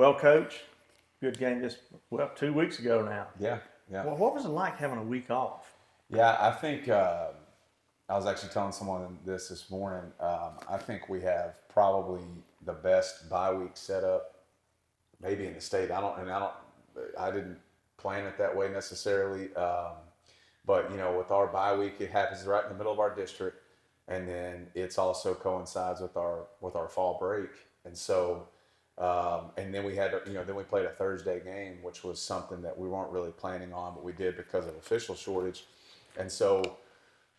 Well, Coach, good game 2 weeks ago now. Yeah, yeah. Well, what was it like having a week off? Yeah, I think I was actually telling someone this morning. I think we have probably the best bye week setup maybe in the state. I didn't plan it that way necessarily. But with our bye week, it happens right in the middle of our district, and then it's also coincides with our fall break, and so and then we had then we played a Thursday game, which was something that we weren't really planning on, but we did because of official shortage, and so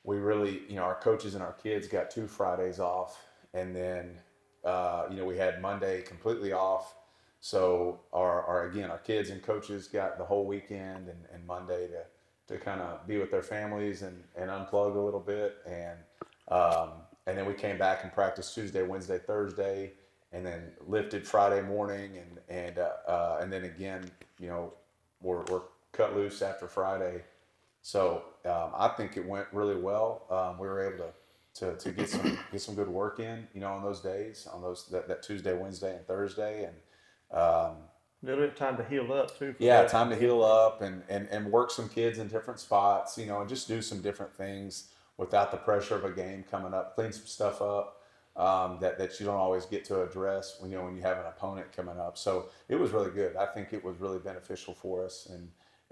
we really our coaches and our kids got 2 Fridays off, and then we had Monday completely off. So our kids and coaches got the whole weekend and Monday to kind of be with their families and unplug a little bit, and then we came back and practiced Tuesday, Wednesday, Thursday, and then lifted Friday morning, and then again we're cut loose after Friday. So I think it went really well. We were able to get some good work in on those days, on that Tuesday, Wednesday, and Thursday, and A little bit of time to heal up too. time to heal up and work some kids in different spots, and just do some different things without the pressure of a game coming up. Clean some stuff up that you don't always get to address when you have an opponent coming up. So it was really good. I think it was really beneficial for us,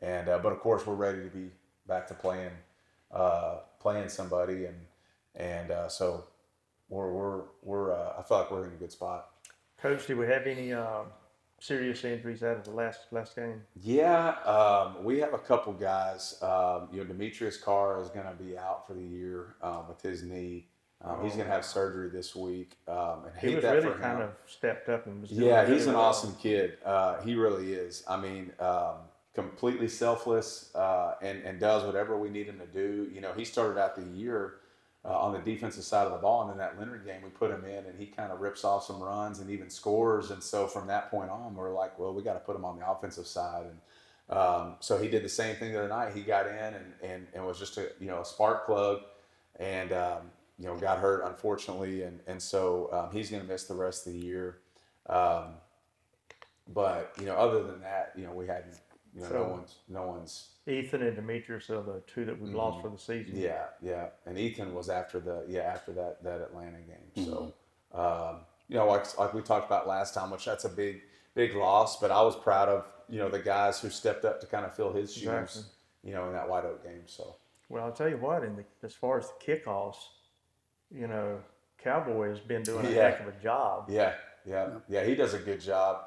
but of course we're ready to be back to playing somebody, and so we're I feel like we're in a good spot. Coach, do we have any serious injuries out of the last game? Yeah, we have a couple guys. Demetrius Carr is going to be out for the year with his knee. He's going to have surgery this week. And he was really kind of stepped up and was doing yeah, really he's an well. awesome kid. He really is. I mean, completely selfless and does whatever we need him to do. He started out the year on the defensive side of the ball, and in that Leonard game, we put him in, and he kind of rips off some runs and even scores. And so from that point on, we're like, well, we got to put him on the offensive side. And so he did the same thing the other night. He got in and was just a spark plug, and got hurt unfortunately, and so he's going to miss the rest of the year. But other than that, we hadn't. No one's. Ethan and Demetrius are the two that we've lost for the season. Yeah, and Ethan was after that Atlanta game. So, like we talked about last time, which that's a big loss. But I was proud of the guys who stepped up to kind of fill his shoes, Exactly. in that White Oak game. So, Well, I'll tell you what, as far as the kickoffs, Cowboy has been doing a heck of a job. Yeah, he does a good job.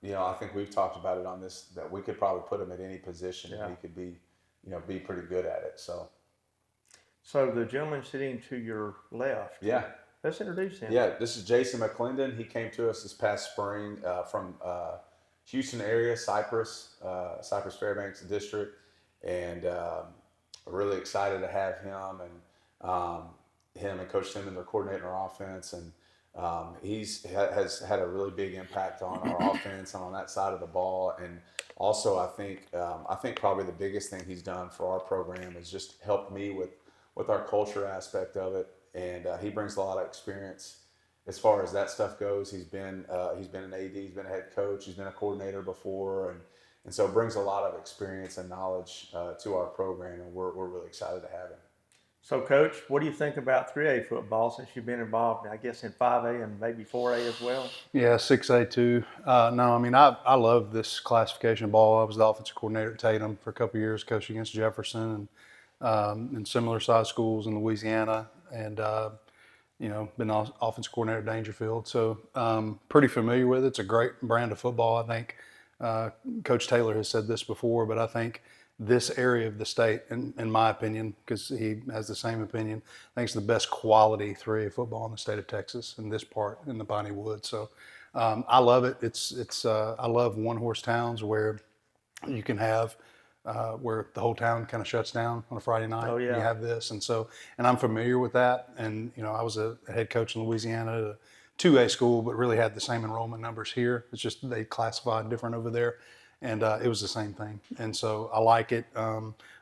I think we've talked about it on this, that we could probably put him at any position and he could be pretty good at it. So the gentleman sitting to your left. Yeah. Let's introduce him. Yeah, this is Jason McClendon. He came to us this past spring from Houston area, Cypress Fairbanks district, and really excited to have him and Coach Simmons are coordinating our offense, and has had a really big impact on our offense and on that side of the ball. And also, I think probably the biggest thing he's done for our program is just helped me with our culture aspect of it. And he brings a lot of experience as far as that stuff goes. He's been an AD, he's been a head coach, he's been a coordinator before, and so brings a lot of experience and knowledge to our program, and we're really excited to have him. So, Coach, what do you think about 3A football since you've been involved, I guess, in 5A and maybe 4A as well? Yeah, 6A too. No, I mean, I love this classification of ball. I was the offensive coordinator at Tatum for a couple of years, coaching against Jefferson and in similar size schools in Louisiana, and been offensive coordinator at Dangerfield. So pretty familiar with it. It's a great brand of football. I think Coach Taylor has said this before, but I think this area of the state, in my opinion, because he has the same opinion, I think it's the best quality 3A football in the state of Texas in this part in the Piney Woods. So I love it. I love one-horse towns where you can have where the whole town kind of shuts down on a Friday night. Oh, yeah. You have this, and I'm familiar with that. And I was a head coach in Louisiana at a 2A school, but really had the same enrollment numbers here. It's just they classified different over there. And it was the same thing. And so I like it.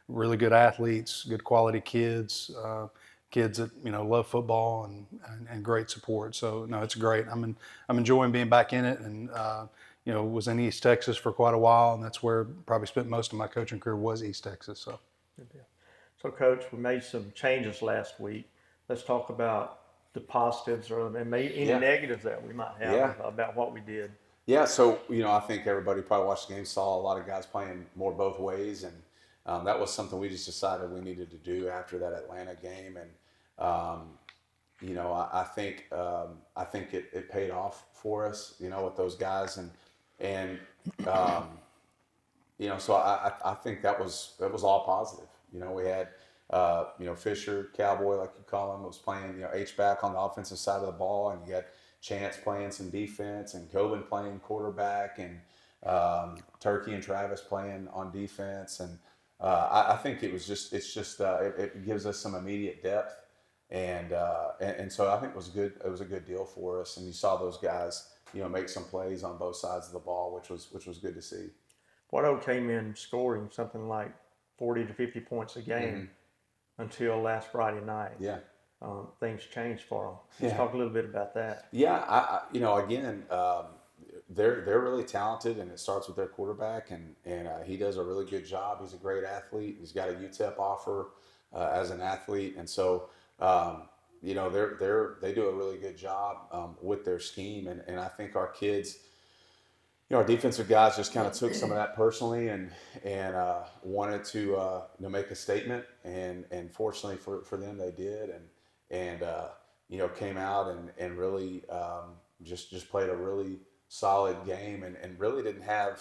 Really good athletes, good quality kids. kids that love football and great support. So no, it's great. I'm enjoying being back in it, and was in East Texas for quite a while, and that's where probably spent most of my coaching career was East Texas. So. Good deal. So, Coach, we made some changes last week. Let's talk about the positives or maybe any Yeah. negatives that we might have Yeah. about what we did. Yeah, so I think everybody probably watched the game, saw a lot of guys playing more both ways, and that was something we just decided we needed to do after that Atlanta game, and I think it paid off for us, with those guys, and so I think that was all positive. We had Fisher, Cowboy, like you call him, was playing H back on the offensive side of the ball, and you got Chance playing some defense, and Coben playing quarterback, and Turkey and Travis playing on defense, and I think it gives us some immediate depth, and so I think it was good. It was a good deal for us, and you saw those guys make some plays on both sides of the ball, which was good to see. Watto came in scoring something like 40 to 50 points a game until last Friday night. Yeah. Things changed for them. Let's talk a little bit about that. Yeah, they're really talented, and it starts with their quarterback, and he does a really good job. He's a great athlete. He's got a UTEP offer as an athlete, and so they do a really good job with their scheme, and I think our kids. Our defensive guys just kind of took some of that personally and wanted to make a statement, and fortunately for them they did, and came out and really just played a really solid game, and really didn't have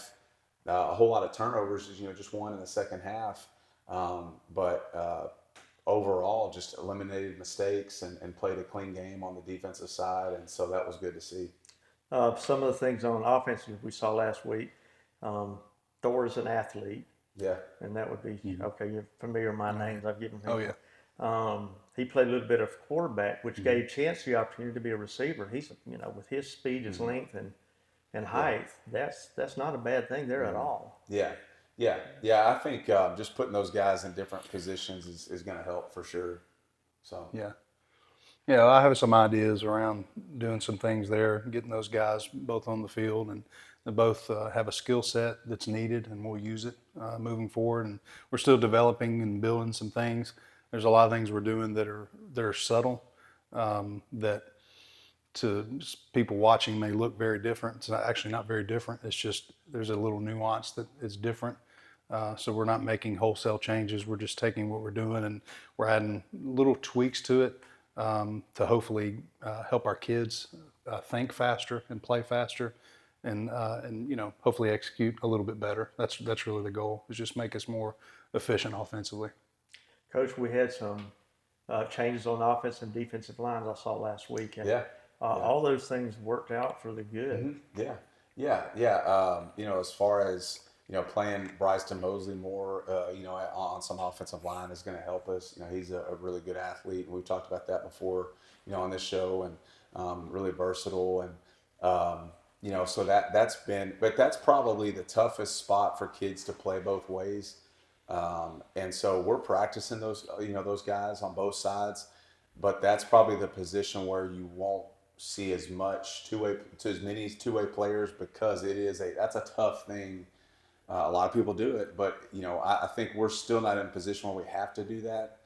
a whole lot of turnovers, just one in the second half, but overall just eliminated mistakes and played a clean game on the defensive side, and so that was good to see. Some of the things on offense we saw last week. Thor is an athlete. Yeah. And that would be, okay, you're familiar with my names. I've given him. Oh, yeah. He played a little bit of quarterback, which gave Chance the opportunity to be a receiver. He's, with his speed, his length, and height, that's not a bad thing there at all. Yeah. I think just putting those guys in different positions is going to help for sure. So. Yeah, I have some ideas around doing some things there, getting those guys both on the field, and they both have a skill set that's needed, and we'll use it moving forward. And we're still developing and building some things. There's a lot of things we're doing that are subtle, that to people watching may look very different. It's actually not very different. It's just there's a little nuance that is different. So we're not making wholesale changes. We're just taking what we're doing and we're adding little tweaks to it. To hopefully help our kids think faster and play faster, and hopefully execute a little bit better. That's really the goal, is just make us more efficient offensively. Coach, we had some changes on offense and defensive lines I saw last week, and all those things worked out for the good. As far as playing Bryson Mosley more, on some offensive line is going to help us. He's a really good athlete. We've talked about that before, on this show, and really versatile. And, so that's probably the toughest spot for kids to play both ways. And so we're practicing those guys on both sides, but that's probably the position where you won't see as many two-way players, because that's a tough thing. A lot of people do it, but I think we're still not in a position where we have to do that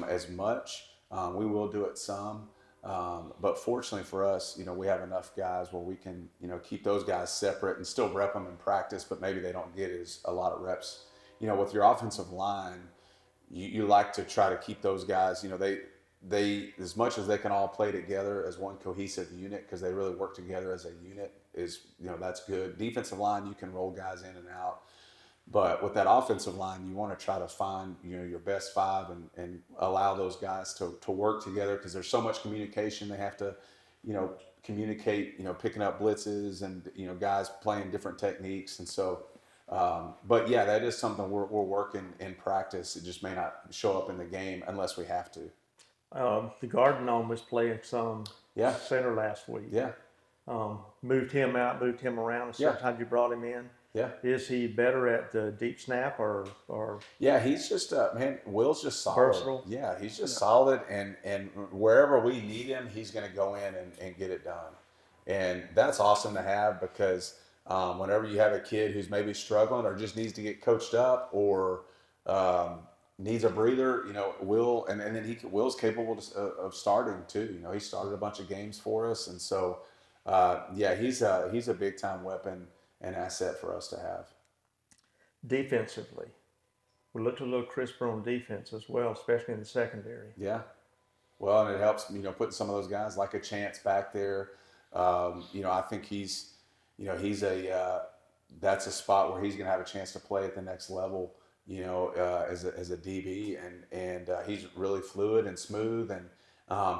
as much. We will do it some, but fortunately for us, we have enough guys where we can keep those guys separate and still rep them in practice, but maybe they don't get a lot of reps. With your offensive line, you like to try to keep those guys. They as much as they can all play together as one cohesive unit, because they really work together as a unit, that's good. Defensive line, you can roll guys in and out, but with that offensive line, you want to try to find your best five and allow those guys to work together, because there's so much communication. They have to communicate, picking up blitzes and guys playing different techniques, and so but yeah, that is something we're working in practice. It just may not show up in the game unless we have to. The Garden Gnome was playing some center last week. Yeah. Moved him out, moved him around. And sometimes you brought him in. Yeah. Is he better at the deep snap or Yeah, he's just man. Will's just solid. versatile? Yeah, he's just solid, and wherever we need him, he's going to go in and get it done. And that's awesome to have because whenever you have a kid who's maybe struggling or just needs to get coached up or needs a breather, Will, and then Will's capable of starting too. He started a bunch of games for us, and so yeah, he's a big time weapon and asset for us to have. Defensively, we looked a little crisper on defense as well, especially in the secondary. Yeah. Well, and it helps, putting some of those guys like a Chance back there. I think he's that's a spot where he's going to have a chance to play at the next level, as a DB. And he's really fluid and smooth and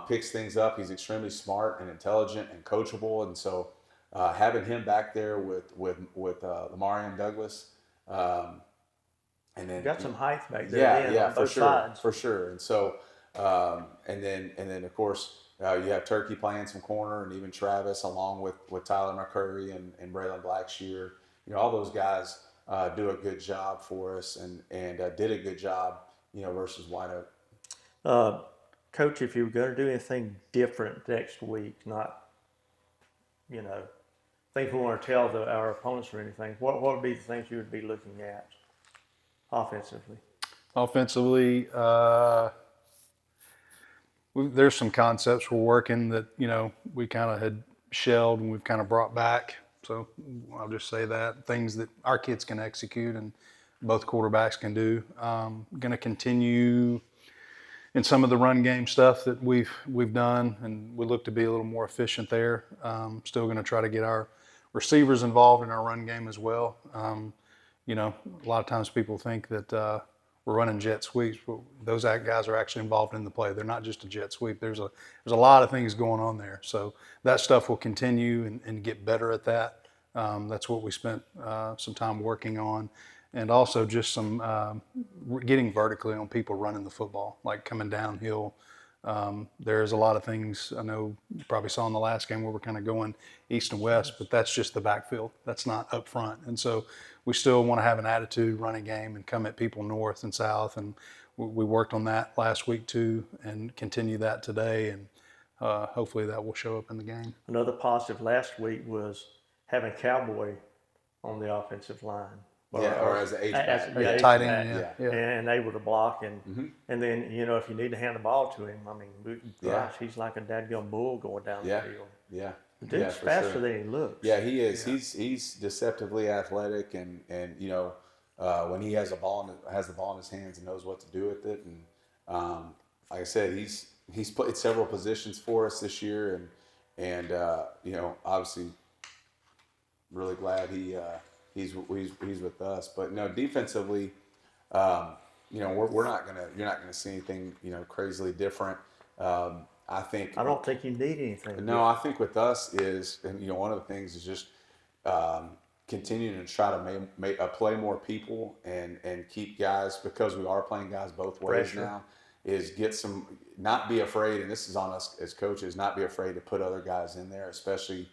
picks things up. He's extremely smart and intelligent and coachable. And so having him back there with Lamarion Douglas, and then Got some height back there. yeah, on for both sure, sides. for sure. And so, and then of course you have Turkey playing some corner, and even Travis along with Tyler McCurry and Braylon Blackshear. All those guys do a good job for us, and did a good job, versus White Oak. Coach, if you were going to do anything different next week, not, things we want to tell our opponents or anything, what would be the things you would be looking at offensively? Offensively, there's some concepts we're working that, we kind of had shelled and we've kind of brought back. So I'll just say that things that our kids can execute and both quarterbacks can do. Going to continue in some of the run game stuff that we've done, and we look to be a little more efficient there. Still going to try to get our receivers involved in our run game as well. A lot of times people think that we're running jet sweeps, but those guys are actually involved in the play. They're not just a jet sweep. There's a lot of things going on there. So that stuff will continue and get better at that. That's what we spent some time working on. And also just some getting vertically on people running the football, like coming downhill. There's a lot of things I know you probably saw in the last game where we're kind of going east and west, but that's just the backfield. That's not up front. And so we still want to have an attitude running game and come at people north and south. And we worked on that last week too and continue that today. And hopefully that will show up in the game. Another positive last week was having Cowboy on the offensive line. Or as an H-back. Tight end, yeah. And able to block. And then, if you need to hand the ball to him, gosh, he's like a dadgum bull going down the field. Yeah. The dude's faster than he looks. Yeah, he is. Yeah. He's deceptively athletic, and when he has the ball in his hands and knows what to do with it. And like I said, he's played several positions for us this year, and obviously really glad he's with us. But defensively, you're not gonna see anything crazily different. I don't think you need anything. No, I think with us is, and one of the things is just continuing to try to play more people and keep guys, because we are playing guys both ways now. Is not be afraid, and this is on us as coaches, not be afraid to put other guys in there, especially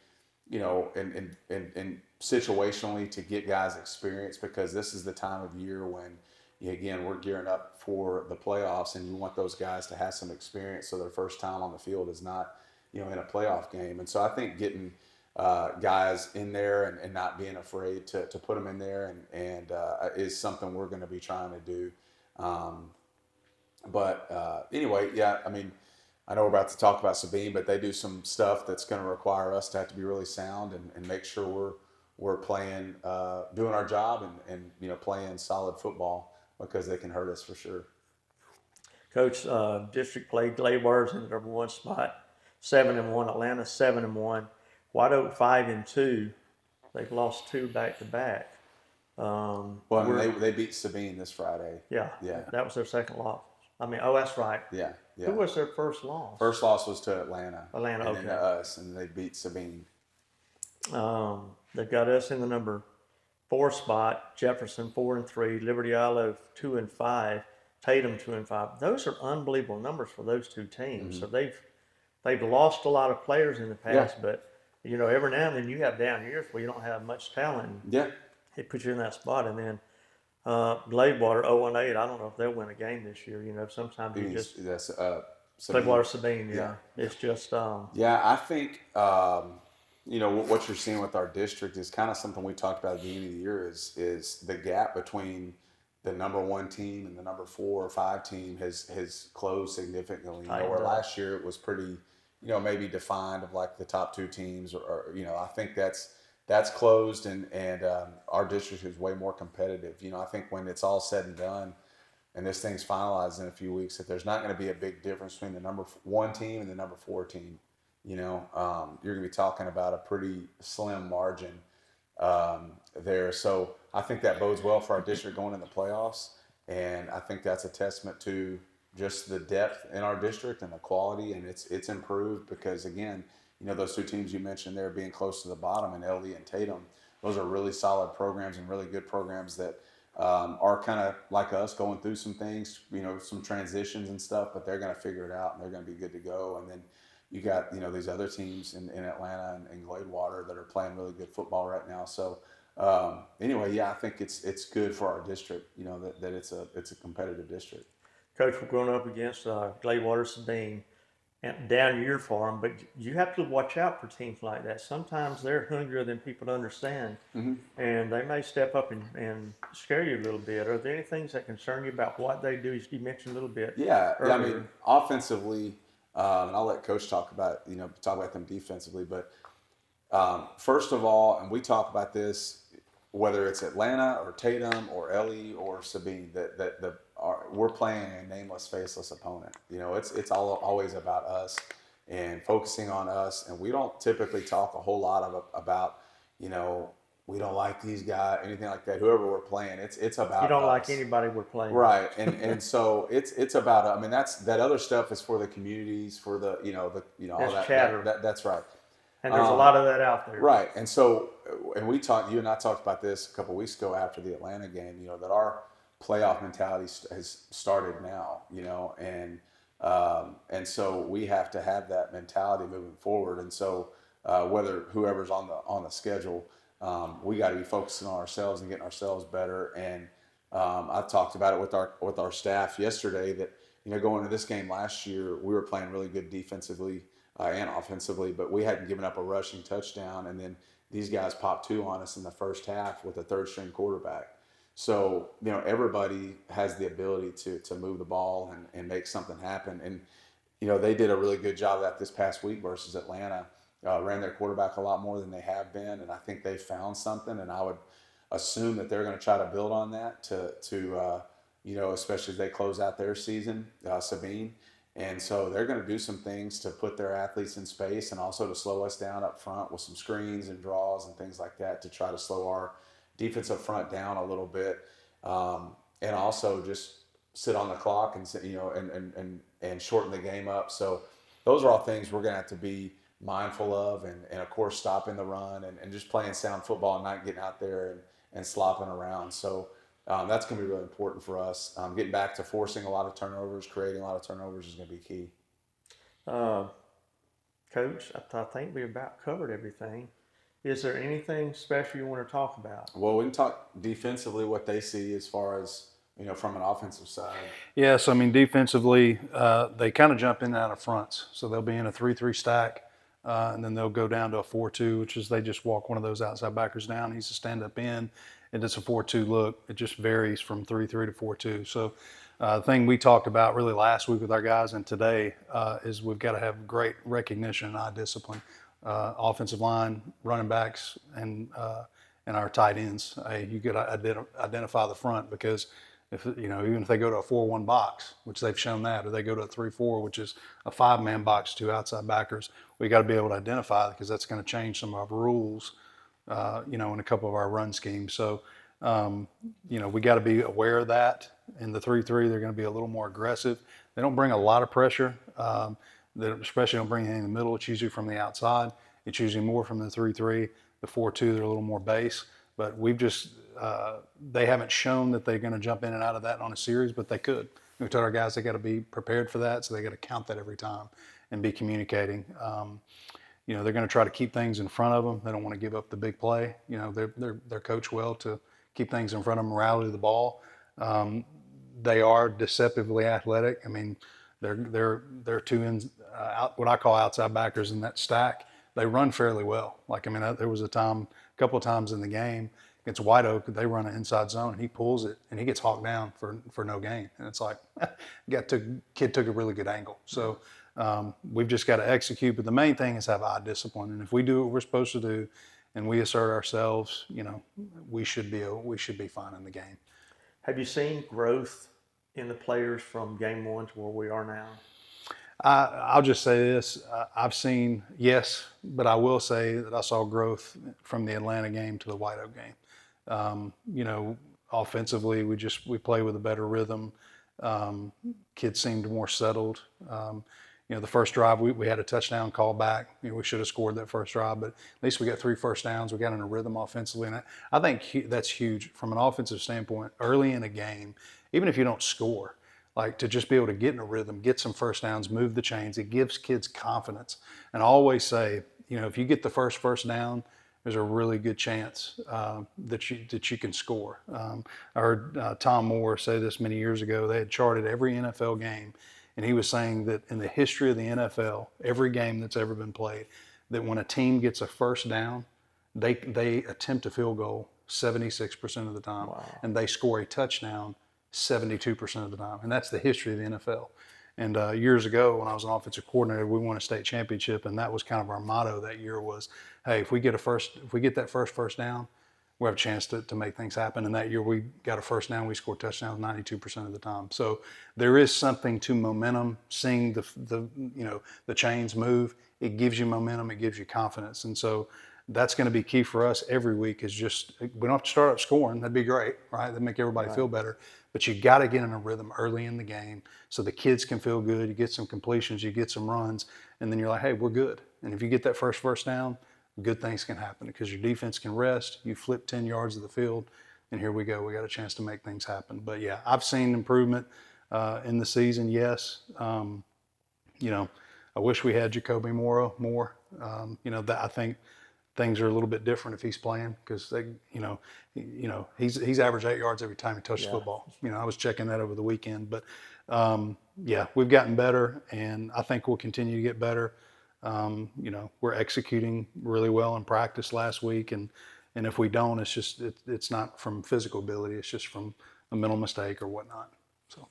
in situationally, to get guys experience, because this is the time of year when, again, we're gearing up for the playoffs, and you want those guys to have some experience so their first time on the field is not, in a playoff game. And so I think getting guys in there and not being afraid to put them in there and is something we're going to be trying to do. Anyway, yeah, I know we're about to talk about Sabine, but they do some stuff that's going to require us to have to be really sound and make sure we're playing, doing our job and playing solid football, because they can hurt us for sure. Coach, district played Gladewater's in the number one spot, 7-1. Atlanta 7-1. White Oak 5-2. They've lost 2 back to back. They beat Sabine this Friday. Yeah. That was their second loss. That's right. Yeah. Who was their first loss? First loss was to Atlanta. And okay. Then to us, and they beat Sabine. They've got us in the number 4 spot. Jefferson 4-3. Liberty Olive 2-5. Tatum 2-5. Those are unbelievable numbers for those two teams. So they've lost a lot of players in the past, but every now and then you have down years where you don't have much talent. Yeah. it puts you in that spot. And then Gladewater 0-8. I don't know if they'll win a game this year. Sometimes you just That's Sabine. Gladewater Sabine. Yeah. It's just Yeah, I think what you're seeing with our district is kind of something we talked about at the beginning of the year is the gap between the number 1 team and the number 4 or 5 team has closed significantly. Where last year it was pretty, maybe defined of like the top 2 teams, or I think that's closed, and our district is way more competitive. I think when it's all said and done, and this thing's finalized in a few weeks, that there's not going to be a big difference between the number 1 team and the number 4 team. You're going to be talking about a pretty slim margin there. So I think that bodes well for our district going in the playoffs. And I think that's a testament to just the depth in our district and the quality. And it's improved because, again, those 2 teams you mentioned there being close to the bottom, and LD and Tatum, those are really solid programs and really good programs that are kind of like us, going through some things, some transitions and stuff, but they're going to figure it out and they're going to be good to go. And then you got, these other teams in Atlanta and Gladewater that are playing really good football right now. So anyway, yeah, I think it's good for our district, that it's a competitive district. Coach, we're going up against Gladewater Sabine, and down year for them, but you have to watch out for teams like that. Sometimes they're hungrier than people understand, and they may step up and scare you a little bit. Are there any things that concern you about what they do? As you mentioned a little bit. Yeah, earlier. I mean, offensively, and I'll let Coach talk about them defensively. But first of all, and we talk about this, whether it's Atlanta or Tatum or LE or Sabine, we're playing a nameless, faceless opponent. It's always about us and focusing on us, and we don't typically talk a whole lot about we don't like these guys, anything like that. Whoever we're playing, it's about you don't us. like anybody we're playing, right? And so it's about. I mean, that other stuff is for the communities, for the all that chatter. That's right. And there's a lot of that out there, right? And so, and you and I talked about this a couple of weeks ago after the Atlanta game. That our playoff mentality has started now. And so we have to have that mentality moving forward. And so whether whoever's on the schedule. We got to be focusing on ourselves and getting ourselves better. And I talked about it with our staff yesterday that going into this game last year, we were playing really good defensively and offensively, but we hadn't given up a rushing touchdown. And then these guys popped 2 on us in the first half with a 3rd-string quarterback. So everybody has the ability to move the ball and make something happen. And they did a really good job of that this past week versus Atlanta. Ran their quarterback a lot more than they have been, and I think they found something. And I would assume that they're going to try to build on that to especially as they close out their season, Sabine. And so they're going to do some things to put their athletes in space and also to slow us down up front with some screens and draws and things like that to try to slow our defensive front down a little bit, and also just sit on the clock and shorten the game up. So those are all things we're going to have to be mindful of, and of course stopping the run and just playing sound football and not getting out there and slopping around. So that's going to be really important for us. Getting back to forcing a lot of turnovers, creating a lot of turnovers is going to be key. Coach, I think we about covered everything. Is there anything special you want to talk about? Well, we can talk defensively, what they see as far as from an offensive side. Yes, I mean defensively, they kind of jump in and out of fronts, so they'll be in a 3-3 stack. And then they'll go down to a 4-2, which is they just walk one of those outside backers down. He's a stand-up in, and it's a 4-2 look. It just varies from 3-3 to 4-2. So the thing we talked about really last week with our guys and today is we've got to have great recognition and eye discipline. Offensive line, running backs, and our tight ends. You got to identify the front because even if they go to a 4-1 box, which they've shown that, or they go to a 3-4, which is a 5-man box, 2 outside backers, we got to be able to identify because that's going to change some of our rules, in a couple of our run schemes. So, we got to be aware of that. In the 3-3, they're going to be a little more aggressive. They don't bring a lot of pressure. They especially don't bring it in the middle. It's usually from the outside. It's usually more from the 3-3. The 4-2, they're a little more base. But we've just they haven't shown that they're going to jump in and out of that on a series, but they could. We told our guys they got to be prepared for that, so they got to count that every time and be communicating. they're going to try to keep things in front of them. They don't want to give up the big play. They're coached well to keep things in front of them, rally the ball. They are deceptively athletic. I mean, they're two ends, what I call outside backers in that stack. They run fairly well. There was a couple of times in the game against White Oak, they run an inside zone and he pulls it and he gets hawked down for no gain. And it's like, kid took a really good angle. So we've just got to execute. But the main thing is have eye discipline. And if we do what we're supposed to do and we assert ourselves, we should be fine in the game. Have you seen growth in the players from game one to where we are now? I'll just say this. I've seen, yes, but I will say that I saw growth from the Atlanta game to the White Oak game. Offensively, we play with a better rhythm. Kids seemed more settled. The first drive, we had a touchdown call back. We should have scored that first drive, but at least we got 3 first downs. We got in a rhythm offensively, and I think that's huge from an offensive standpoint. Early in a game, even if you don't score, like to just be able to get in a rhythm, get some first downs, move the chains, it gives kids confidence. And I always say, if you get the first down, there's a really good chance that you can score. I heard Tom Moore say this many years ago. They had charted every NFL game, and he was saying that in the history of the NFL, every game that's ever been played, that when a team gets a first down, they attempt a field goal 76% of the time, and they score a touchdown 72% of the time. And that's the history of the NFL. And years ago, when I was an offensive coordinator, we won a state championship, and that was kind of our motto that year was, hey, if we get that first down, we have a chance to make things happen. And that year we got a first down, we scored touchdowns 92% of the time. So there is something to momentum, seeing the chains move. It gives you momentum, it gives you confidence. And so that's going to be key for us every week is just, we don't have to start up scoring. That'd be great, right? That'd make everybody feel better. But you got to get in a rhythm early in the game so the kids can feel good. You get some completions, you get some runs, and then you're like, hey, we're good. And if you get that first down, good things can happen because your defense can rest. You flip 10 yards of the field, and here we go. We got a chance to make things happen. But, yeah, I've seen improvement in the season, yes. I wish we had Jacoby Mora more. I think things are a little bit different if he's playing because he's averaged 8 yards every time he touches football. I was checking that over the weekend, but we've gotten better, and I think we'll continue to get better. We're executing really well in practice last week, and if we don't, it's not from physical ability; it's just from a mental mistake or whatnot. So,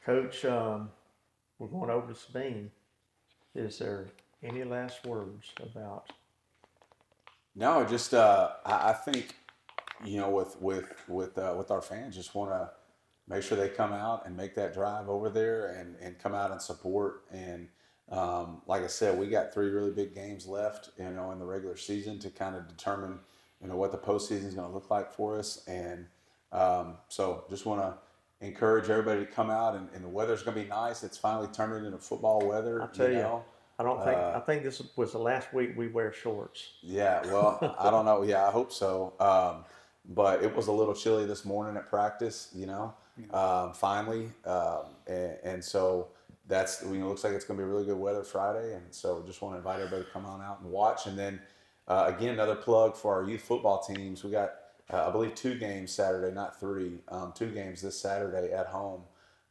Coach, we're going over to Sabine. Is there any last words about? No, just I think with our fans, just want to make sure they come out and make that drive over there and come out and support. And like I said, we got 3 really big games left, in the regular season to kind of determine what the postseason is going to look like for us. And so just want to encourage everybody to come out, and the weather's going to be nice. It's finally turning into football weather. I tell you. I think this was the last week we wear shorts. Yeah, well, I don't know. Yeah, I hope so. But it was a little chilly this morning at practice, finally. And so that's, looks like it's going to be really good weather Friday. And so just want to invite everybody to come on out and watch. And then, again, another plug for our youth football teams. We got, I believe, 2 games Saturday, not 3. 2 games this Saturday at home.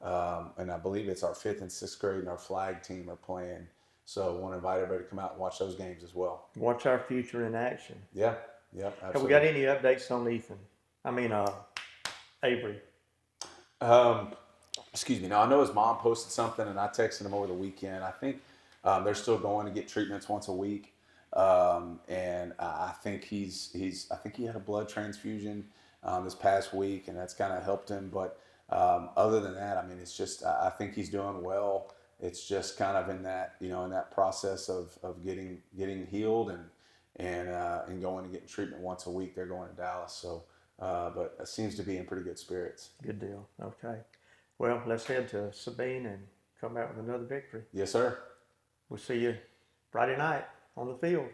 And I believe it's our 5th and 6th grade and our flag team are playing. So I want to invite everybody to come out and watch those games as well. Watch our future in action. Yeah, absolutely. Have we got any updates on Ethan? Avery. Excuse me. Now, I know his mom posted something, and I texted him over the weekend. I think they're still going to get treatments once a week. And I think he had a blood transfusion this past week, and that's kind of helped him. But other than that, it's just I think he's doing well. It's just kind of in that in that process of getting healed and going and getting treatment once a week. They're going to Dallas, so but it seems to be in pretty good spirits. Good deal. Okay, well, let's head to Sabine and come back with another victory. Yes, sir. We'll see you Friday night on the field.